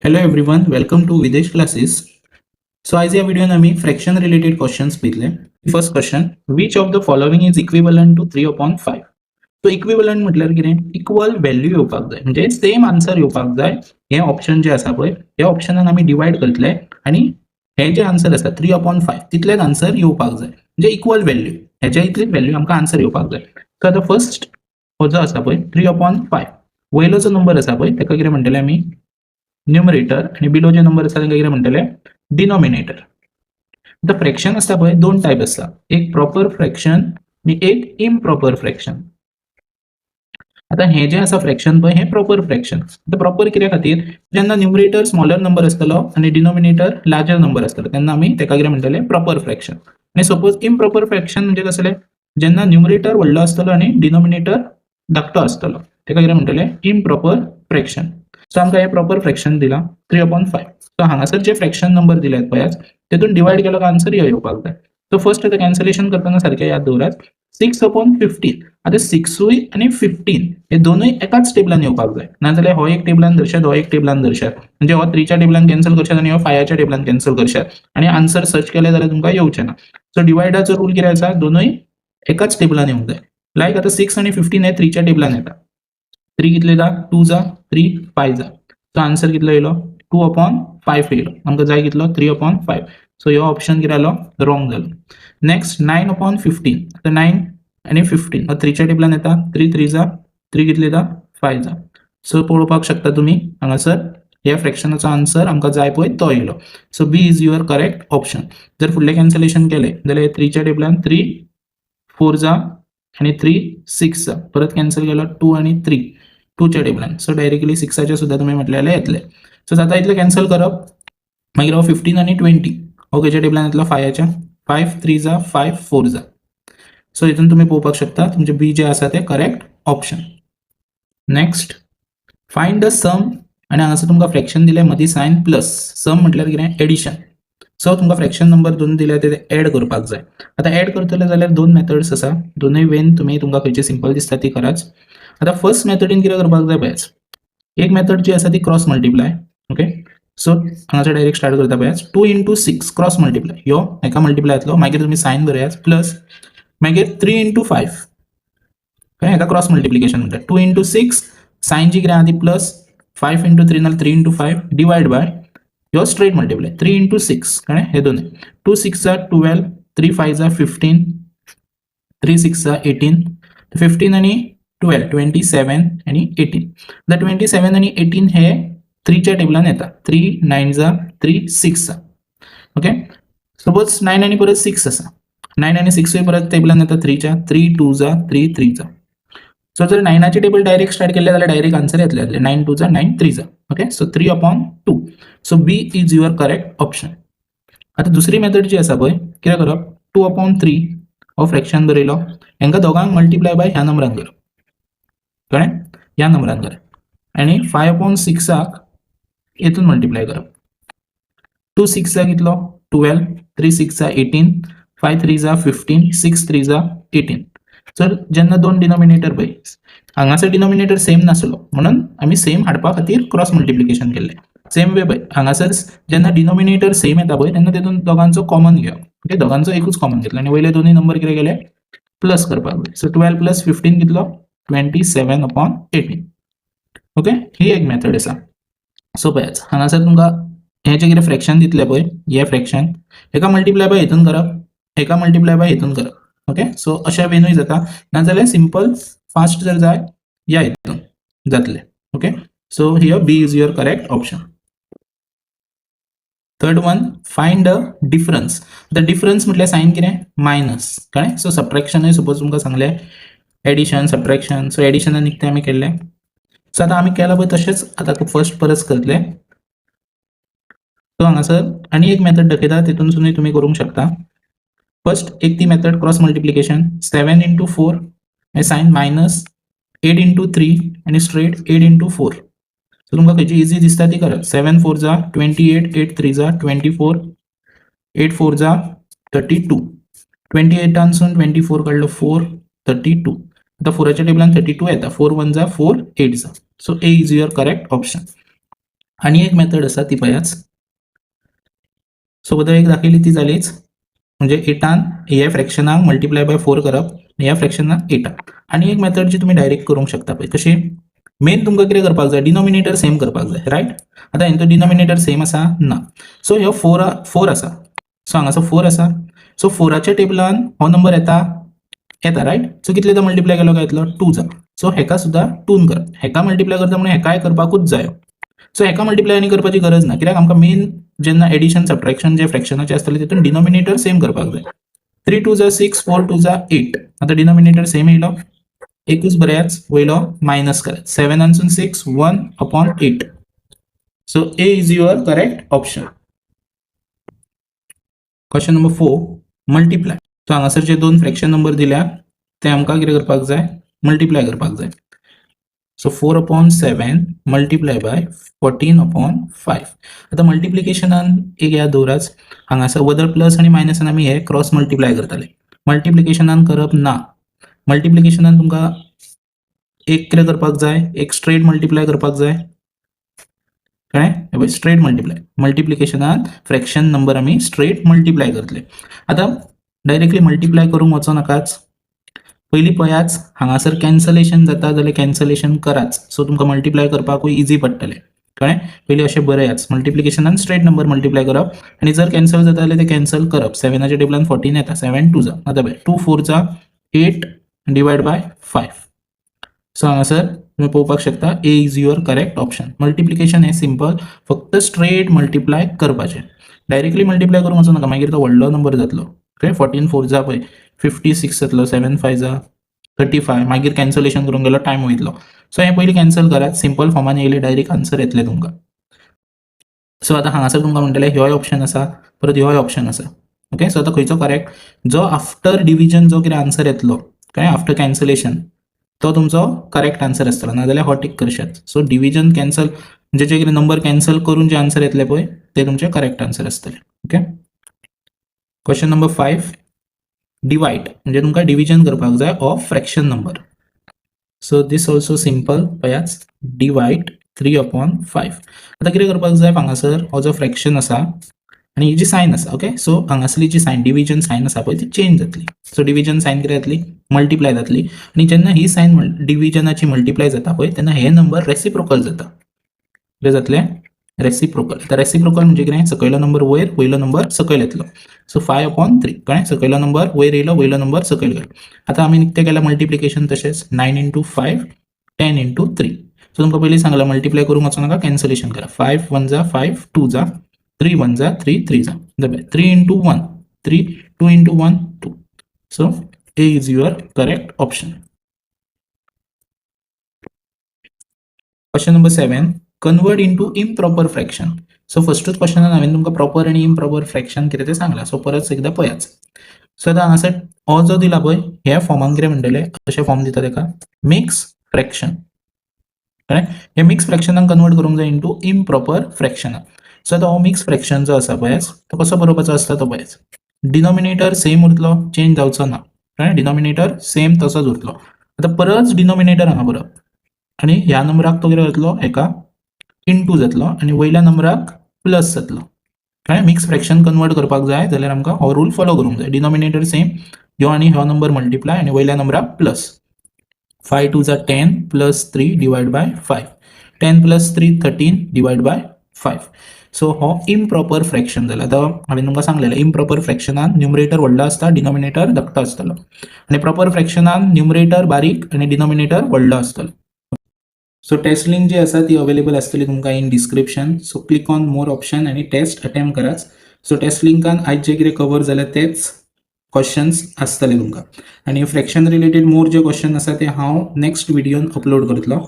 Hello everyone, welcome to Videsh classes. So आज या व्हिडिओन आम्ही फ्रॅक्शन रिलेटेड क्वेश्चन्स पिकले. First question, which of the following is equivalent to 3/5? So equivalent म्हटल्यार कितें, इक्वल व्हॅल्यू येवपाक जाय, म्हणजे सेम आन्सर येवपाक जाय. हे ऑप्शन जे आसा पळय, ह्या ऑप्शनान आम्ही डिवाइड करतले आणि हे जे आन्सर आसा 3/5 तितलेच आन्सर येवपाक जाय, म्हणजे इक्वल व्हॅल्यू, ह्याच्या इतलीच व्हॅल्यू आमकां आन्सर येवपाक जाय. सो आता फर्स्ट हो जो आसा पळय 3/5, वयलो जो नंबर आसा पळय ताका कितें म्हणटले आमी, न्यूमरेटर, आणि बिलो जे नंबर आसा ताका कितें म्हणटले, डिनॉमिनेटर. आता फ्रॅक्शन आसता पळय दोन टायप आसता, एक प्रॉपर फ्रॅक्शन आणि एक इम्प्रॉपर फ्रॅक्शन. आता हे जे आसा फ्रॅक्शन पळय हे प्रॉपर फ्रॅक्शन. आता प्रॉपर कित्या खातीर, जेन्ना न्यूमरेटर स्मॉलर नंबर आसतलो आणि डिनॉमिनेटर लार्जर नंबर आसतलो तेन्ना आमी ताका कितें म्हणटले, प्रॉपर फ्रॅक्शन. आणि सपोज इम्प्रॉपर फ्रॅक्शन म्हणजे कसले, जेन्ना न्यूमरेटर व्हडलो आसतलो आणि डिनॉमिनेटर धाकटो आसतलो ताका कितें म्हणटले, इम्प्रॉपर फ्रॅक्शन. सो आमकां हे प्रॉपर फ्रॅक्शन दिला 3/5. सो हांगासर जे फ्रॅक्शन नंबर दिल्यात पळय तेतून डिवाइड केलो काय आन्सर येवपाक जाय. सो फर्स्ट आता कॅन्सलेशन करताना सारखे याद दवरात, 6/15. आता 6 आणि 15 हे दोनूय एकाच टेबलान येवपाक जाय, नाजाल्यार हो एक टेबलान दर्शात, हो एक टेबलान दर्शात, म्हणजे हो 3च्या टेबलान कॅन्सल करशात आणि हो 5च्या टेबलान कॅन्सल करशात आणि आन्सर सर्च केले जाल्यार तुमकां येवचे ना. सो डिवायडाचो रूल कितें आसा, दोनूय एकाच टेबलान येवंक जाय. लायक आता 6 आणि 15 हे 3च्या टेबलान येता. 3 कितले जा, 2 जा, 3 5 जा. सो आन्सर कितलो येयलो, 2/5 येयलो. आमकां जाय कितलो, 3/5. सो ह्यो ऑप्शन कितें जालो, रॉंग जालो. नेक्स्ट 9/15. आता 9 आणि 15 3च्या टेबलान येता, 3 3 जा, 3 कितले जा, 5 जा. सो पळोवपाक शकता तुमी हांगासर ह्या फ्रॅक्शनाचो आन्सर आमकां जाय पळय तो येयलो. So B is your correct option. जर फुडलें कॅन्सलेशन केलें जाल्यार 3च्या टेबलान 3 4 जा आणि 3 6 जा, परत कॅन्सल केलो 2 आणि 3 2च्या टेबलान. सो डायरेक्टली 6च्या सुद्धा तुम्ही म्हटले जाल्यार येतले. सो जाता इतलें कॅन्सल करप. मागीर हो 15 आणि 20 हो खंयच्या टेबलान येतलो, 5च्या. 5 3 जा, 5 4 जा. सो हितून तुम्ही पळोवपाक शकता तुमचे बी जे आसा ते correct option. Next, find the sum, आणि हांगासर तुमकां फ्रॅक्शन दिले मदीं सायन प्लस. सम म्हटल्यार कितें, एडिशन. सो तुमकां फ्रॅक्शन नंबर दोन दिल्या ते ऍड करपाक जाय. आता ऍड करतले जाल्यार दोन मेथड्स आसा, दोनूय वेन तुम्ही तुमकां खंयची सिंपल दिसता ती कराच. आता फर्स्ट मेथडीन कितें करपाक जाय पळयाच, एक मेथड जी आसा ती क्रॉस मल्टिप्लाय. ओके, सो हांगासर डायरेक्ट स्टार्ट करता पळयाच, 2 into 6 क्रॉस मल्टिप्लाय, ह्यो एका मल्टिप्लाय जातलो, मागीर तुम्ही सायन बरयाच प्लस, मागीर 3 into 5 कळ्ळें, हेका क्रॉस मल्टिप्लिकेशन म्हणटात. 2 into 6 सायन जी कितें आहा ती प्लस, 5 into 3 नाल्यार 3 into 5 डिवाइड बाय ह्यो स्ट्रेट मल्टिप्लाय 3 into 6, कळ्ळें, हे दोन. 2 6 जा 12, 3 5 जा 15, 3 6 जा 18, 15 आणि 12 27 आणि 18. आता 27 आणि 18 हे 3च्या टेबलान येता, 3 9 जा 3 6 जा. ओके, सपोज 9 आणि परत 6 आसा, 9 आणि 6 परत टेबलान येता 3च्या, 3 2 जा 3 3 जा. सो जर 9चे टेबल डायरेक्ट स्टार्ट केले जाल्यार डायरेक्ट आन्सर येतले, 9 2 जा 9 3 जा. Okay, so 3/2. So B is your correct option. आता दुसरी मेथड जी आसा पळय, कितें करप, 2/3 हो फ्रॅक्शन बरयलो, हांकां दोगांक मल्टिप्लाय बाय ह्या नंबरान करप, कळ्ळें, ह्या नंबरान करप, आणि 5/6 हेतून मल्टिप्लाय करप. 2 6 जा कितलो, 12, 3 6 जा 18, 5 3 जा 15, 6 3 जा 18. सर जेन्ना दोन डिनॉमिनेटर पळय, हांगासर डिनॉमिनेटर सेम नासलो म्हणून आम्ही सेम हाडपा खातीर क्रॉस मल्टिप्लिकेशन केले. सेम वे पळय, हांगासर जेन्ना डिनॉमिनेटर सेम येता पळय तेन्ना तेतून दोगांचो कॉमन घेवप. ओके, दोगांचो एकूच कॉमन घेतलो आणि वयले दोन्ही नंबर कितें केले, प्लस करपाक जाय. सो 12 प्लस 15 कितलो, 27/18. ओके, ही एक मेथड आसा. सो पळयाच हांगासर तुमकां हे जे कितें फ्रॅक्शन दितले पळय, हे फ्रॅक्शन हेका मल्टिप्लाय बाय हेतून करप, हेका मल्टिप्लाय बाय हेतून करप. ओके, सो अशा वेनूय जाता, नाजाल्यार सिंपल फास्ट जर जाय या हेतून जातले. Okay, so here B is your correct option. Third one, find the difference. The difference म्हटल्यार सायन कितें, मायनस, कळ्ळें. सो सबट्रॅक्शनूय सपोज तुमकां सांगले, एडिशन सबट्रॅक्शन. सो एडिशनान एक ते आमी केल्ले. सो आतां आमी केला पळय तशेंच आतां फर्स्ट परत करतले. सो हांगासर आनी एक मेथड दाखयता, तितूनसूनय तुमी करूंक शकता. फर्स्ट एक ती मेथड क्रॉस मल्टिप्लिकेशन, 7 into 4 आणि सायन मायनस 8 into 3 आणि स्ट्रेट 8 into 4. सो तुमकां खंयची इजी दिसता ती करप. 7 4 जा 28, 8 3 जा 24, 8 4 जा 32, 28 24 काढलो 4 32. आता 4च्या टेबलान 32 येता, 4 1 जा 4 8 जा. So A is your correct option. आणि एक मेथड आसा ती पळयाच. सो एक दाखयली ती जालीच, म्हणजे 8 हे फ्रॅक्शनाक मल्टिप्लाय बाय 4 करप, ह्या फ्रॅक्शनाक 8. आणि एक मेथड जी तुम्ही डायरेक्ट करूंक शकता पळय, कशी मेन तुमकां कितें करपाक जाय, डिनॉमिनेटर सेम करपाक जाय, रायट. आतां हेंचो डिनॉमिनेटर सेम आसा ना, सो ह्यो 4 आसा, सो हांगासर 4 आसा, सो 4च्या टेबलान हो नंबर येता, रायट. सो कितले तो मल्टिप्लाय केलो काय येतलो 2 जा. सो हेका सुद्धा 2 करप, हेका मल्टिप्लाय करता म्हणून हेकाय करपाकूच जायो. सो हेका मल्टिप्लाय आनी करपाची गरज ना, कित्याक आमकां मेन जेन्ना एडिशन सबट्रॅक्शन जे फ्रॅक्शनाचे आसतले तितून डिनॉमिनेटर सेम करपाक जाय. 3 2 जा 6, 4 2 जा 8. आतां डिनॉमिनेटर सेम येयलो, एकूच बऱ्याच वयलो मायनस करात, 7 and 6 1/8. So A is your correct option. Question number 4, multiply. So हांगासर जे दोन फ्रॅक्शन नंबर दिल्या ते आमकां कितें करपाक जाय, मल्टिप्लाय करपाक जाय. So 4/7 multiply by 14/5. आता मल्टिप्लिकेशनान एक याद दवराच, हांगासर वदर प्लस आणि मायनसान आमी हे क्रॉस मल्टिप्लाय करताले, मल्टिप्लिकेशनान करप ना. मल्टिप्लिकेशनान तुमकां एक कितें करपाक जाय, एक स्ट्रेट मल्टिप्लाय करपाक जाय, कळ्ळें. स्ट्रेट मल्टिप्लाय, मल्टिप्लिकेशनान फ्रॅक्शन नंबर आमी स्ट्रेट मल्टिप्लाय करतले. आतां डायरेक्टली मल्टिप्लाय करूंक वचो नाकाच, पयलीं पळयाच हांगासर कॅन्सलेशन जाता जाल्यार कॅन्सलेशन कराच, सो तुमकां मल्टिप्लाय करपाकूय इजी पडटलें, कळ्ळें. पयलीं अशें बरयाच, मल्टिप्लिकेशनान स्ट्रेट नंबर मल्टिप्लाय करप, आनी जर कॅन्सल जाता जाल्यार ते कॅन्सल करप. 7च्या टेबलान 14 येता, 7 2 जा, आतां पळय 2 4 जा 8 डिवायड बाय 5. सो हांगासर तुम्ही पळोवपाक शकता A is your correct option. Multiplication हे सिंपल, फक्त स्ट्रेट मल्टिप्लाय करपाचें, डायरेक्टली मल्टिप्लाय करूंक वचूं नाका, मागीर तो व्हडलो नंबर जातलो. ओके, 14 4 जा पळय 56 जातलो, 7 5 जा 35, मागीर कॅन्सलेशन करूंक गेलो टायम वयतलो. सो हे पयलीं कॅन्सल करात, सिंपल फॉर्मान येयले डायरेक्ट आन्सर येतले तुमकां. सो आतां हांगासर तुमकां म्हणटले ह्योय ऑप्शन आसा, परत ह्योय ऑप्शन आसा. ओके, सो आतां खंयचो करेक्ट, जो आफ्टर डिविजन जो कितें आन्सर येतलो, कळ्ळें, आफ्टर कॅन्सलेशन तो तुमचो करेक्ट आन्सर आसतलो, नाजाल्यार हो टिक करशात. सो डिविजन कॅन्सल म्हणजे जे कितें नंबर कॅन्सल करून जे आन्सर येतले पळय ते तुमचे करेक्ट आन्सर आसतले. ओके, क्वेश्चन नंबर 5, डिवाइड म्हणजे तुमकां डिविजन करपाक जाय of fraction number. So this also simple, पळयाच डिवाइड 3/5. आतां कितें करपाक जाय, हांगासर हो जो फ्रॅक्शन आसा आणि ही जी सायन आसा, ओके, सो हांगासरली जी सायन डिविजन सायन आसा पळय ती चेंज जातली. सो डिविजन सायन कितें जातली, मल्टिप्लाय जातली, आणि जेन्ना ही सायन डिविजनाची मल्टिप्लाय जाता पळय तेन्ना हे नंबर रेसिप्रोकल जाता. कितें जातलें, रेसिप्रोकल. आतां रेसिप्रोकल म्हणजे कितें, सकयलो नंबर वयर, वयलो नंबर सकयल येतलो. सो 5/3, कळ्ळें, सकयलो नंबर वयर येयलो, वयलो नंबर सकयल गेलो. आतां आमी निकतें केलां मल्टिप्लिकेशन तशेंच 9 into 5 10 into 3. सो तुमकां पयलीं सांगलां मल्टिप्लाय करूंक वचो नाका, कॅन्सलेशन करा. 5 1 जा 5 2 जा 3 1 जा 3 3 जा, 3 into 1 3 2 into 1 2. So A is your correct option. Question number 7, convert into improper fraction. So फर्स्टच क्वेश्चनान हांवें तुमकां प्रॉपर आणि इम्प्रॉपर फ्रॅक्शन कितें तें सांगलां. सो परत एकदां पळयाच. सो आतां हांगासर हो जो दिला पळय ह्या फॉर्मान कितें म्हणटले, कशें फॉर्म दिता तेका, मिक्स फ्रॅक्शन, कळ्ळें. हे मिक्स फ्रॅक्शनाक कन्वर्ट करूंक जाय इंटू इम्प्रॉपर फ्रॅक्शनाक. सो आतां हो मिक्स फ्रॅक्शन जो आसा पळयाच तो कसो बरोवपाचो आसता तो पळयाच. डिनॉमिनेटर सेम उरतलो, चेंज जावचो ना, कळ्ळें, डिनॉमिनेटर सेम तसोच उरतलो. आतां परत डिनॉमिनेटर हांगा बरप, आणि ह्या नंबराक तो कितें जातलो, हेका इंटू जातलो, आणि वयल्या नंबराक प्लस जातलो. कळ्ळें, मिक्स फ्रॅक्शन कन्वर्ट करपाक जाय जाल्यार आमकां हो रूल फॉलो करूंक जाय. डिनॉमिनेटर सेम, ह्यो आणि ह्यो नंबर मल्टिप्लाय, आणि वयल्या नंबराक प्लस. 5 2 जा 10 plus 3 divide by 5. 10 plus 3 13 divide by 5. So हो इम्प्रॉपर फ्रॅक्शन जाला. आतां हांवें तुमकां सांगलेलें इम्प्रॉपर फ्रॅक्शनान न्युमरेटर व्हडलो आसता, डिनॉमिनेटर धाकटो आसतलो, आनी प्रॉपर फ्रॅक्शनान न्युमरेटर बारीक आणि डिनॉमिनेटर व्हडलो आसतलो. सो टेस्ट लिंक जी आसा ती अवेलेबल आसतली तुमकां in description. So click on more option आणि टेस्ट अटेम्प्ट कराच. सो टेस्ट लिंकान आयज जे कितें कवर जाल्यार तेच क्वेश्चन्स आसतले तुमकां, आणि फ्रॅक्शन रिलेटेड मोर जे क्वेश्चन आसा ते हांव नेक्स्ट व्हिडिओन अपलोड करतलो.